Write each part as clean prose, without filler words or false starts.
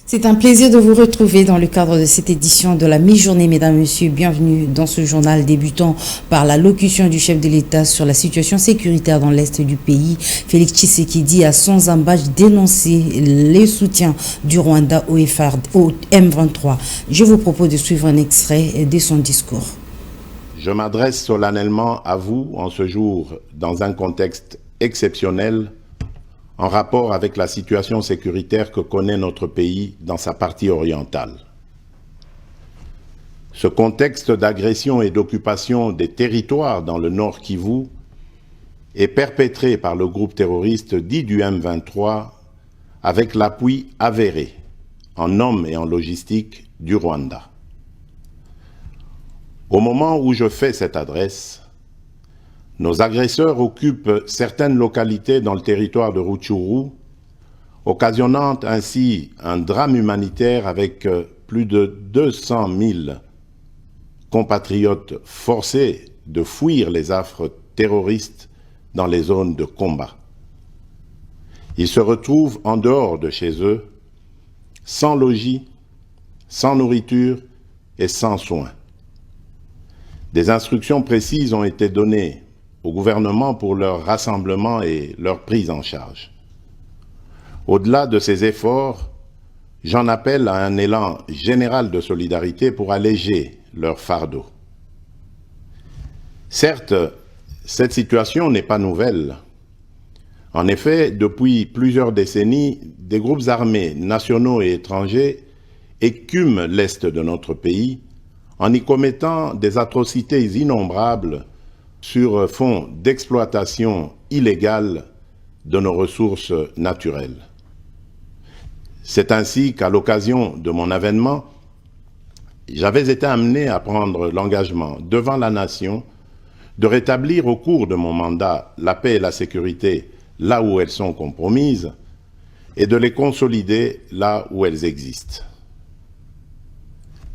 C'est un plaisir de vous retrouver dans le cadre de cette édition de la mi-journée. Mesdames et messieurs, bienvenue dans ce journal débutant par l'allocution du chef de l'État sur la situation sécuritaire dans l'Est du pays. Félix Tshisekedi a sans embâche dénoncé les soutiens du Rwanda au M23. Je vous propose de suivre un extrait de son discours. Je m'adresse solennellement à vous en ce jour dans un contexte exceptionnel en rapport avec la situation sécuritaire que connaît notre pays dans sa partie orientale. Ce contexte d'agression et d'occupation des territoires dans le Nord Kivu est perpétré par le groupe terroriste dit du M23 avec l'appui avéré en hommes et en logistique du Rwanda. Au moment où je fais cette adresse, nos agresseurs occupent certaines localités dans le territoire de Rutshuru, occasionnant ainsi un drame humanitaire avec plus de 200 000 compatriotes forcés de fuir les affres terroristes dans les zones de combat. Ils se retrouvent en dehors de chez eux, sans logis, sans nourriture et sans soins. Des instructions précises ont été données au gouvernement pour leur rassemblement et leur prise en charge. Au-delà de ces efforts, j'en appelle à un élan général de solidarité pour alléger leur fardeau. Certes, cette situation n'est pas nouvelle. En effet, depuis plusieurs décennies, des groupes armés nationaux et étrangers écument l'Est de notre pays en y commettant des atrocités innombrables sur fond d'exploitation illégale de nos ressources naturelles. C'est ainsi qu'à l'occasion de mon avènement, j'avais été amené à prendre l'engagement devant la nation de rétablir au cours de mon mandat la paix et la sécurité là où elles sont compromises et de les consolider là où elles existent.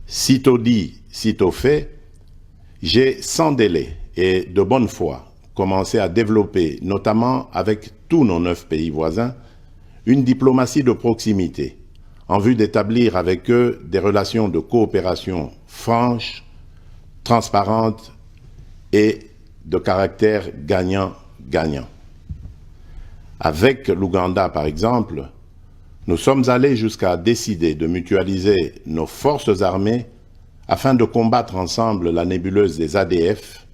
Sitôt dit, sitôt fait, j'ai sans délai et de bonne foi commencé à développer, notamment avec tous nos 9 pays voisins, une diplomatie de proximité en vue d'établir avec eux des relations de coopération franches, transparentes et de caractère gagnant-gagnant. Avec l'Ouganda, par exemple, nous sommes allés jusqu'à décider de mutualiser nos forces armées afin de combattre ensemble la nébuleuse des ADF,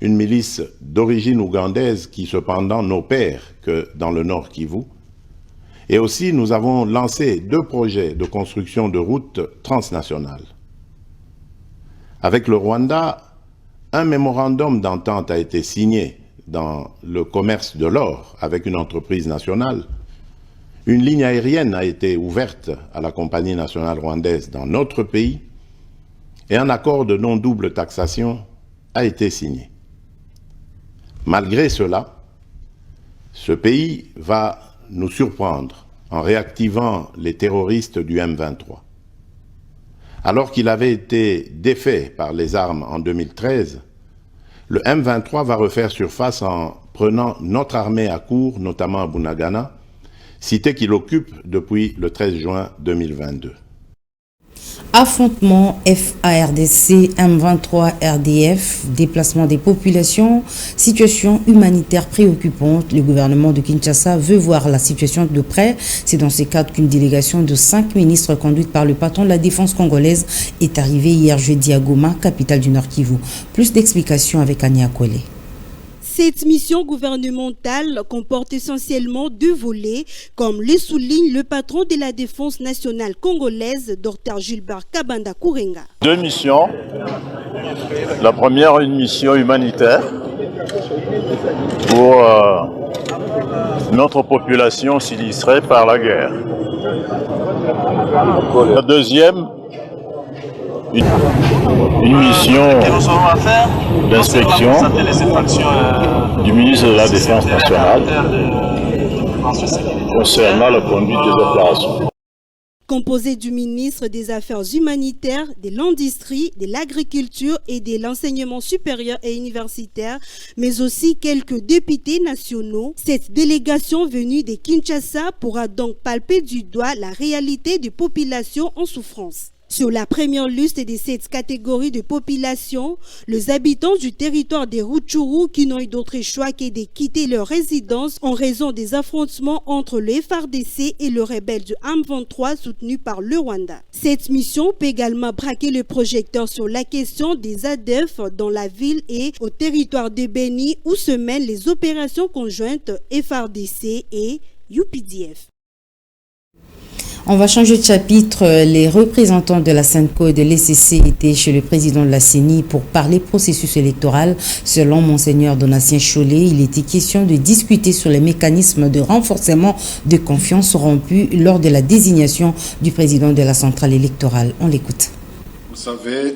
une milice d'origine ougandaise qui cependant n'opère que dans le Nord Kivu. Et aussi, nous avons lancé 2 projets de construction de routes transnationales. Avec le Rwanda, un mémorandum d'entente a été signé dans le commerce de l'or avec une entreprise nationale. Une ligne aérienne a été ouverte à la compagnie nationale rwandaise dans notre pays et un accord de non-double taxation a été signé. Malgré cela, ce pays va nous surprendre en réactivant les terroristes du M23. Alors qu'il avait été défait par les armes en 2013, le M23 va refaire surface en prenant notre armée à court, notamment à Bunagana, cité qu'il occupe depuis le 13 juin 2022. Affrontement FARDC, M23 RDF, déplacement des populations, situation humanitaire préoccupante. Le gouvernement de Kinshasa veut voir la situation de près. C'est dans ce cadre qu'une délégation de 5 ministres conduite par le patron de la défense congolaise est arrivée hier jeudi à Goma, capitale du Nord Kivu. Plus d'explications avec Ania Kole. Cette mission gouvernementale comporte essentiellement 2 volets, comme le souligne le patron de la défense nationale congolaise, Dr Gilbert Kabanda Kourenga. 2 missions. La première, une mission humanitaire pour notre population sinistrée par la guerre. La deuxième, une mission d'inspection du ministre de la Défense nationale concernant la conduite des opérations. composé du ministre des Affaires humanitaires, de l'Industrie, de l'Agriculture et de l'Enseignement supérieur et universitaire, mais aussi quelques députés nationaux. Cette délégation venue de Kinshasa pourra donc palper du doigt la réalité des populations en souffrance. Sur la première liste de cette catégorie de population, les habitants du territoire des Rutshuru qui n'ont eu d'autre choix que de quitter leur résidence en raison des affrontements entre le FARDC et le rebelle du M23 soutenu par le Rwanda. Cette mission peut également braquer le projecteur sur la question des ADF dans la ville et au territoire de Beni où se mènent les opérations conjointes FARDC et UPDF. On va changer de chapitre. Les représentants de la SENCO et de l'ECC étaient chez le président de la CENI pour parler processus électoral. Selon Monseigneur Donatien Chollet, il était question de discuter sur les mécanismes de renforcement de confiance rompus lors de la désignation du président de la centrale électorale. On l'écoute. Vous savez,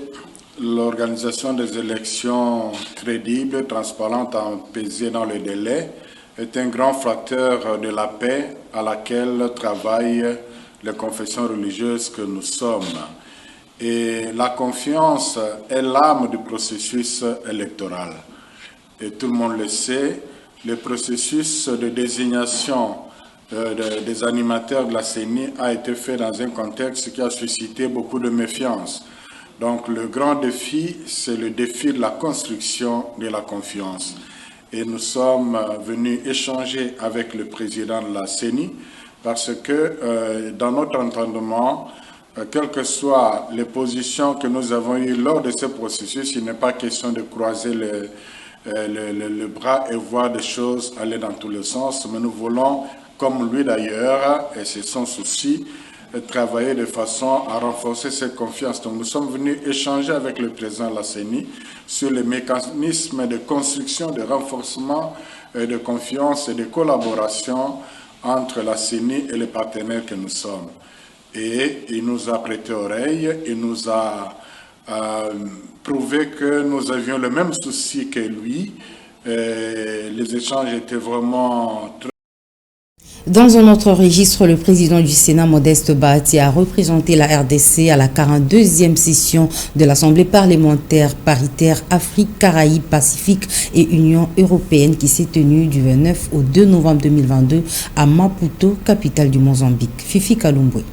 l'organisation des élections crédibles, transparentes, apaisées dans le délai est un grand facteur de la paix à laquelle travaillent les confessions religieuses que nous sommes. Et la confiance est l'âme du processus électoral. Et tout le monde le sait, le processus de désignation des animateurs de la CENI a été fait dans un contexte qui a suscité beaucoup de méfiance. Donc le grand défi, c'est le défi de la construction de la confiance. Et nous sommes venus échanger avec le président de la CENI parce que dans notre entendement, quelles que soient les positions que nous avons eues lors de ce processus, il n'est pas question de croiser le bras et voir des choses aller dans tous les sens, mais nous voulons, comme lui d'ailleurs, et c'est son souci, travailler de façon à renforcer cette confiance. Donc nous sommes venus échanger avec le président de la CENI sur les mécanismes de construction, de renforcement de confiance et de collaboration entre la CENI et les partenaires que nous sommes. Et il nous a prêté oreille, il nous a prouvé que nous avions le même souci que lui. Les échanges étaient vraiment très... Dans un autre registre, le président du Sénat, Modeste Bahati, a représenté la RDC à la 42e session de l'Assemblée parlementaire paritaire Afrique, Caraïbes, Pacifique et Union européenne qui s'est tenue du 29 au 2 novembre 2022 à Maputo, capitale du Mozambique. Fifi Kalumbwe.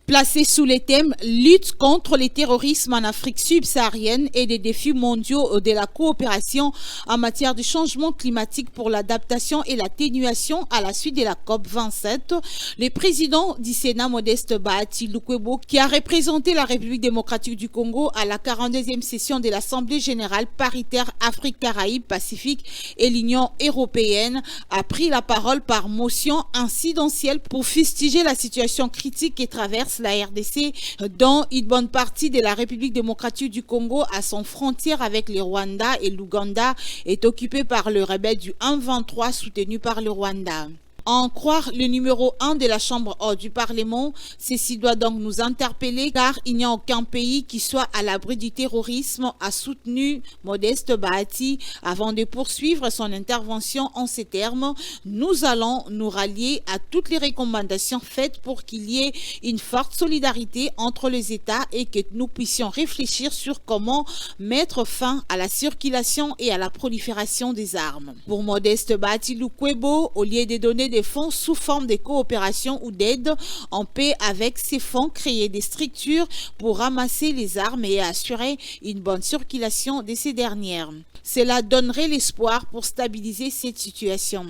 Placé sous les thèmes « Lutte contre le terrorisme en Afrique subsaharienne et des défis mondiaux de la coopération en matière de changement climatique pour l'adaptation et l'atténuation à la suite de la COP27 », le président du Sénat, Modeste Bahati Lukwebo, qui a représenté la République démocratique du Congo à la 42e session de l'Assemblée générale paritaire Afrique, Caraïbes, Pacifique et l'Union européenne, a pris la parole par motion incidentielle pour fustiger la situation critique qui traverse la RDC, dont une bonne partie de la République démocratique du Congo à son frontière avec le Rwanda et l'Ouganda est occupée par le rebelle du M23 soutenu par le Rwanda. En croire le numéro 1 de la Chambre haute du Parlement, ceci doit donc nous interpeller car il n'y a aucun pays qui soit à l'abri du terrorisme, a soutenu Modeste Bahati. Avant de poursuivre son intervention en ces termes, nous allons nous rallier à toutes les recommandations faites pour qu'il y ait une forte solidarité entre les États et que nous puissions réfléchir sur comment mettre fin à la circulation et à la prolifération des armes. Pour Modeste Bahati Lukwebo, au lieu de donner des fonds sous forme de coopération ou d'aide, on peut avec ces fonds créer des structures pour ramasser les armes et assurer une bonne circulation de ces dernières. Cela donnerait l'espoir pour stabiliser cette situation.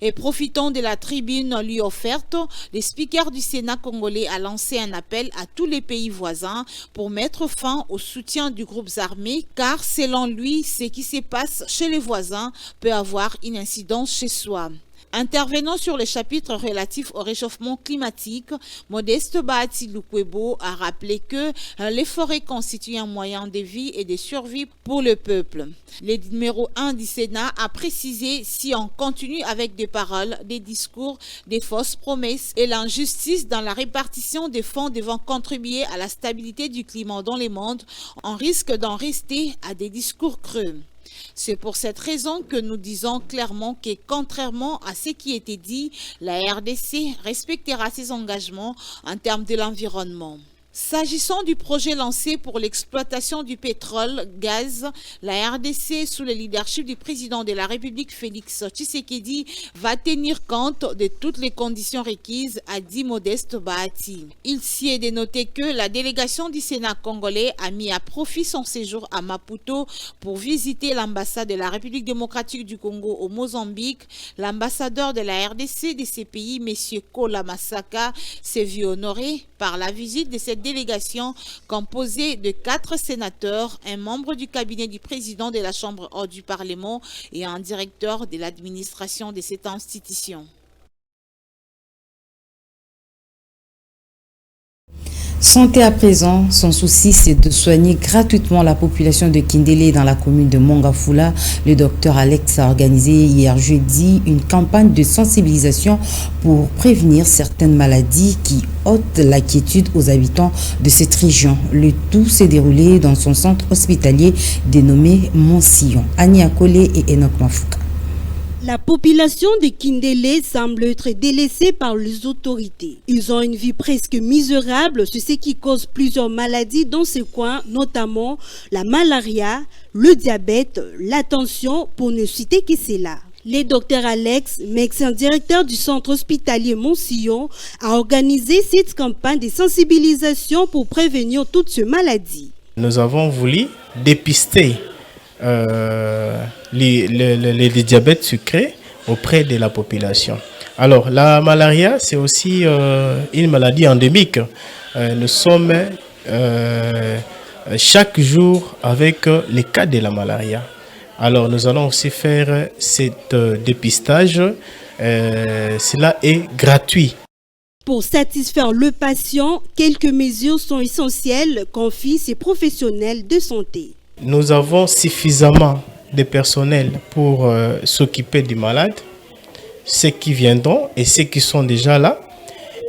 Et profitant de la tribune lui offerte, le speaker du Sénat congolais a lancé un appel à tous les pays voisins pour mettre fin au soutien du groupe armé, car selon lui, ce qui se passe chez les voisins peut avoir une incidence chez soi. Intervenant sur le chapitre relatif au réchauffement climatique, Modeste Bahati Lukwebo a rappelé que les forêts constituent un moyen de vie et de survie pour le peuple. Le numéro 1 du Sénat a précisé si on continue avec des paroles, des discours, des fausses promesses et l'injustice dans la répartition des fonds devant contribuer à la stabilité du climat dans le monde, on risque d'en rester à des discours creux. C'est pour cette raison que nous disons clairement que, contrairement à ce qui était dit, la RDC respectera ses engagements en termes de l'environnement. S'agissant du projet lancé pour l'exploitation du pétrole, gaz, la RDC, sous le leadership du président de la République, Félix Tshisekedi, va tenir compte de toutes les conditions requises, a dit Modeste Bahati. Il s'y est dénoté que la délégation du Sénat congolais a mis à profit son séjour à Maputo pour visiter l'ambassade de la République démocratique du Congo au Mozambique. L'ambassadeur de la RDC de ces pays, M. Kola Masaka, s'est vu honoré par la visite de cette délégation composée de 4 sénateurs, un membre du cabinet du président de la Chambre haute du Parlement et un directeur de l'administration de cette institution. Santé à présent, son souci c'est de soigner gratuitement la population de Kindélé dans la commune de Mongafula. Le docteur Alex a organisé hier jeudi une campagne de sensibilisation pour prévenir certaines maladies qui ôtent l'inquiétude aux habitants de cette région. Le tout s'est déroulé dans son centre hospitalier dénommé Montsillon. Ania Kolé et Enoch Mafouka. La population de Kindélé semble être délaissée par les autorités. Ils ont une vie presque misérable, ce qui cause plusieurs maladies dans ce coin, notamment la malaria, le diabète, la tension, pour ne citer que cela. Le docteur Alex, médecin directeur du centre hospitalier Montsillon, a organisé cette campagne de sensibilisation pour prévenir toutes ces maladies. Nous avons voulu dépister les diabètes sucrés auprès de la population. Alors, la malaria, c'est aussi une maladie endémique. Nous sommes chaque jour avec les cas de la malaria. Alors, nous allons aussi faire ce dépistage. Cela est gratuit. Pour satisfaire le patient, quelques mesures sont essentielles, confient ces professionnels de santé. Nous avons suffisamment de personnel pour s'occuper du malade, ceux qui viendront et ceux qui sont déjà là.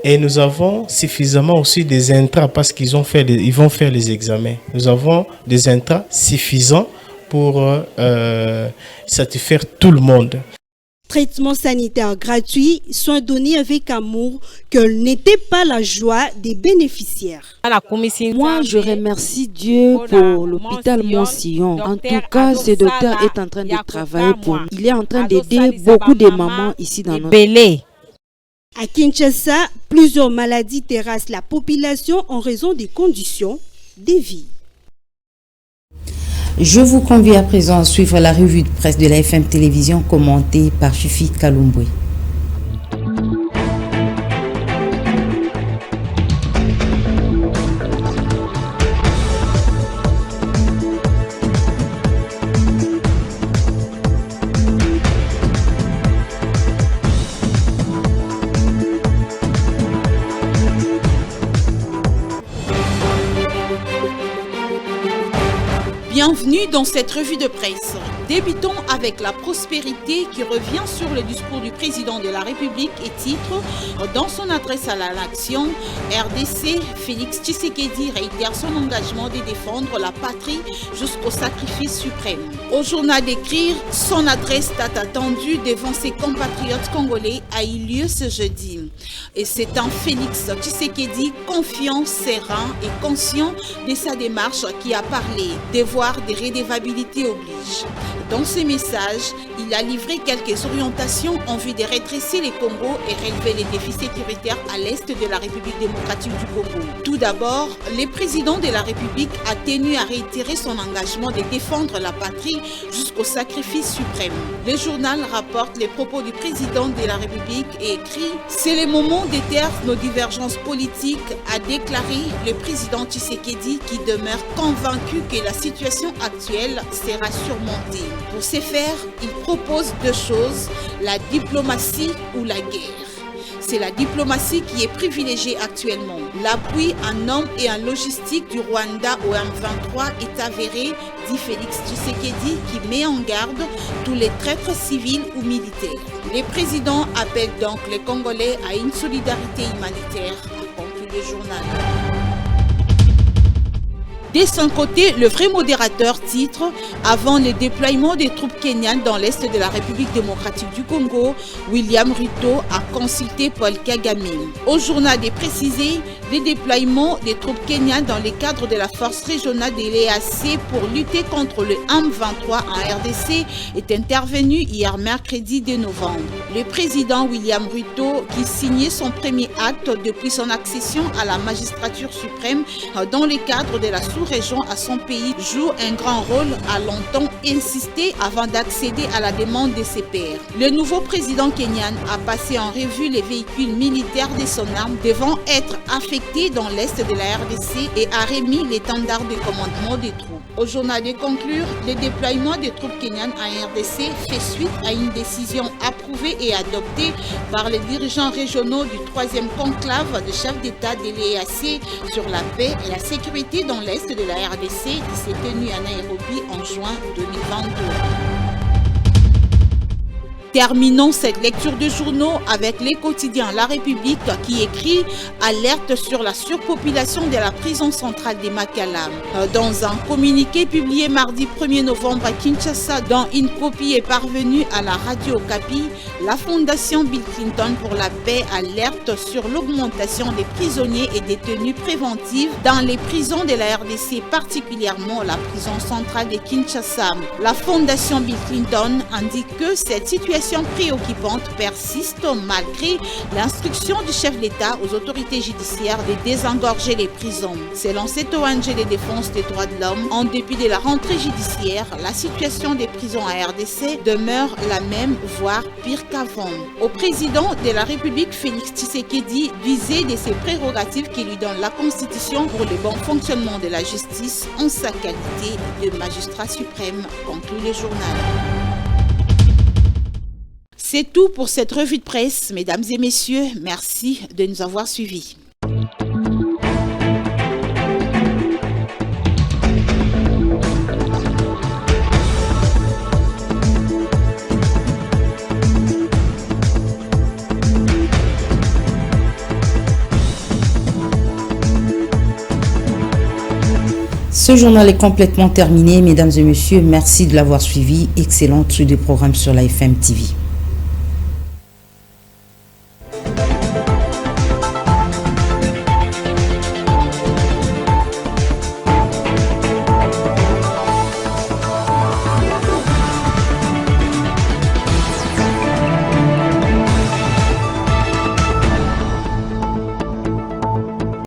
Et nous avons suffisamment aussi des intrants parce qu'ils vont faire les examens. Nous avons des intrants suffisants pour satisfaire tout le monde. Traitement sanitaire gratuit, soins donnés avec amour, quelle n'était pas la joie des bénéficiaires. Moi, je remercie Dieu pour l'hôpital Montsillon. En tout cas, ce docteur est en train de travailler pour nous. Il est en train d'aider beaucoup de mamans ici dans notre pays. À Kinshasa, plusieurs maladies terrassent la population en raison des conditions de vie. Je vous convie à présent à suivre la revue de presse de la FM Télévision commentée par Fifi Kalumbwe. Bienvenue dans cette revue de presse. Débutons avec la prospérité qui revient sur le discours du président de la République et titre dans son adresse à la nation, RDC, Félix Tshisekedi réitère son engagement de défendre la patrie jusqu'au sacrifice suprême. Au journal d'écrire, son adresse tant attendue devant ses compatriotes congolais a eu lieu ce jeudi. Et c'est un Félix Tshisekedi confiant, serein et conscient de sa démarche qui a parlé. Devoir de redevabilité oblige. Dans ce message, il a livré quelques orientations en vue de redresser les Congo et relever les défis sécuritaires à l'est de la République démocratique du Congo. Tout d'abord, le président de la République a tenu à réitérer son engagement de défendre la patrie jusqu'au sacrifice suprême. Le journal rapporte les propos du président de la République et écrit « C'est le moment d'éteindre nos divergences politiques », a déclaré le président Tshisekedi qui demeure convaincu que la situation actuelle sera surmontée. Pour ce faire, il propose deux choses, la diplomatie ou la guerre. C'est la diplomatie qui est privilégiée actuellement. L'appui en hommes et en logistique du Rwanda au M23 est avéré, dit Félix Tshisekedi, qui met en garde tous les traîtres civils ou militaires. Le président appelle donc les Congolais à une solidarité humanitaire, conclut le journal. De son côté, le vrai modérateur titre « Avant le déploiement des troupes kenyanes dans l'est de la République démocratique du Congo, William Ruto a consulté Paul Kagame ». Au journal est précisé le déploiement des troupes kenyanes dans le cadre de la force régionale de l'EAC pour lutter contre le M23 en RDC est intervenu hier mercredi 2 novembre. Le président William Ruto, qui signait son premier acte depuis son accession à la magistrature suprême dans le cadre de la sous-région à son pays, joue un grand rôle, a longtemps insisté avant d'accéder à la demande de ses pairs. Le nouveau président kenyan a passé en revue les véhicules militaires de son arme devant être affectés dans l'est de la RDC et a remis l'étendard de commandement des troupes. Au journal de conclure, le déploiement des troupes kenyanes en RDC fait suite à une décision approuvée et adoptée par les dirigeants régionaux du 3e conclave de chefs d'État de l'EAC sur la paix et la sécurité dans l'est de la RDC qui s'est tenu à Nairobi en juin 2022. Terminons cette lecture de journaux avec les quotidiens La République qui écrit « Alerte sur la surpopulation de la prison centrale de Makala ». Dans un communiqué publié mardi 1er novembre à Kinshasa, dont une copie est parvenue à la radio Okapi, la Fondation Bill Clinton pour la paix alerte sur l'augmentation des prisonniers et détenus préventifs dans les prisons de la RDC, particulièrement la prison centrale de Kinshasa. La Fondation Bill Clinton indique que cette situation préoccupante persiste malgré l'instruction du chef d'État aux autorités judiciaires de désengorger les prisons. Selon cette ONG de défense des droits de l'homme, en dépit de la rentrée judiciaire, la situation des prisons à RDC demeure la même, voire pire qu'avant. Au président de la République, Félix Tshisekedi, d'user de ses prérogatives qui lui donnent la Constitution pour le bon fonctionnement de la justice en sa qualité de magistrat suprême, conclut le journal. C'est tout pour cette revue de presse, mesdames et messieurs. Merci de nous avoir suivis. Ce journal est complètement terminé, mesdames et messieurs. Merci de l'avoir suivi. Excellente suite de programme sur la FM TV.